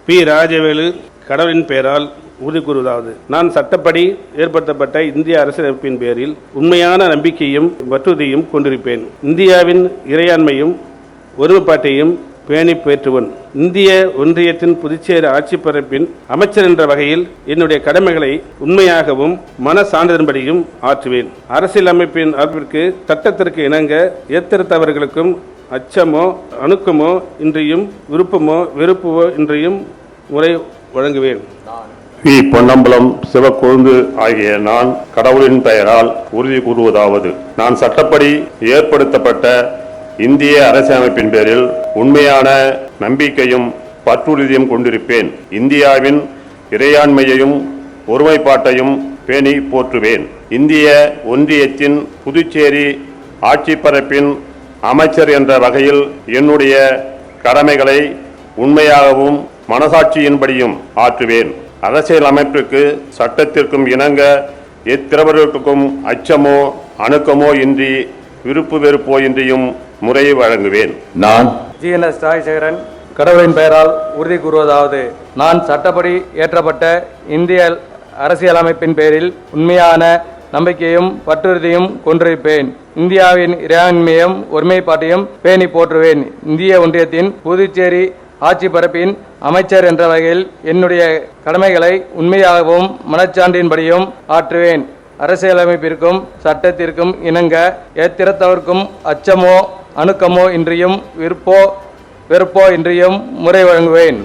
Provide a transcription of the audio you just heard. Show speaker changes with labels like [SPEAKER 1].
[SPEAKER 1] B. Rajavelu. கடவுளின் பெயரால் உறுதி கூறுவதாவது, நான் சட்டப்படி ஏற்படுத்தப்பட்ட இந்திய அரசியலமைப்பின் பேரில் உண்மையான நம்பிக்கையும் பற்றுறுதியும் கொண்டிருப்பேன். இந்தியாவின் இறையாண்மையும் ஒருமைப்பாட்டையும் பேணி பேற்றுவன். இந்திய ஒன்றியத்தின் புதுச்சேரி ஆட்சி பரப்பின் அமைச்சர் என்ற வகையில் என்னுடைய கடமைகளை உண்மையாகவும் மன சான்றிதன்படியும் ஆற்றுவேன். அரசியலமைப்பின் அமைப்பிற்கு சட்டத்திற்கு இணங்க ஏத்திருத்தவர்களுக்கும் அச்சமோ அணுக்கமோ இன்றியும் விருப்பமோ வெறுப்போ இன்றியும் முறை வழங்குவேன்.
[SPEAKER 2] வி. பொன்னம்பலம் சிவக்கொழுந்து ஆகிய நான் கடவுளின் பெயரால் உறுதி கூறுவதாவது, நான் சட்டப்படி ஏற்படுத்தப்பட்ட இந்திய அரசியலமைப்பின் பேரில் உண்மையான நம்பிக்கையும் பற்றுறுதியும் கொண்டிருப்பேன். இந்தியாவின் இறையாண்மையையும் ஒருமைப்பாட்டையும் பேணி போற்றுவேன். இந்திய ஒன்றியத்தின் புதுச்சேரி ஆட்சி பரப்பின் அமைச்சர் என்ற வகையில் என்னுடைய கடமைகளை உண்மையாகவும் மனசாட்சியின்படியும் ஆற்றுவேன். அரசியல் அமைப்பிற்கு சட்டத்திற்கும் இணங்க எத்திரவர்களுக்கும் அச்சமோ அணுக்கமோ இன்றி விருப்பு வெறுப்போ இன்றியும் முறையை வழங்குவேன்.
[SPEAKER 3] நான் ஜி.என்.எஸ். ராஜசேகரன் கடவுளின் பெயரால் உறுதி கூறுவதாவது, நான் சட்டப்படி ஏற்றப்பட்ட இந்திய அரசியலமைப்பின் பேரில் உண்மையான நம்பிக்கையும் பற்றுறுதியும் கொண்டிருப்பேன். இந்தியாவின் இறையாண்மையும் ஒருமைப்பாட்டையும் பேணி போற்றுவேன். இந்திய ஒன்றியத்தின் புதுச்சேரி ஆட்சி பரப்பின் அமைச்சர் என்ற வகையில் என்னுடைய கடமைகளை உண்மையாகவும் மனச்சான்றின்படியும் ஆற்றுவேன். அரசியலமைப்பிற்கும் சட்டத்திற்கும் இணங்க ஏத்திரத்தவர்க்கும் அச்சமோ அணுக்கமோ இன்றியும் விருப்போ வெறுப்போ இன்றியும் முறை வழங்குவேன்.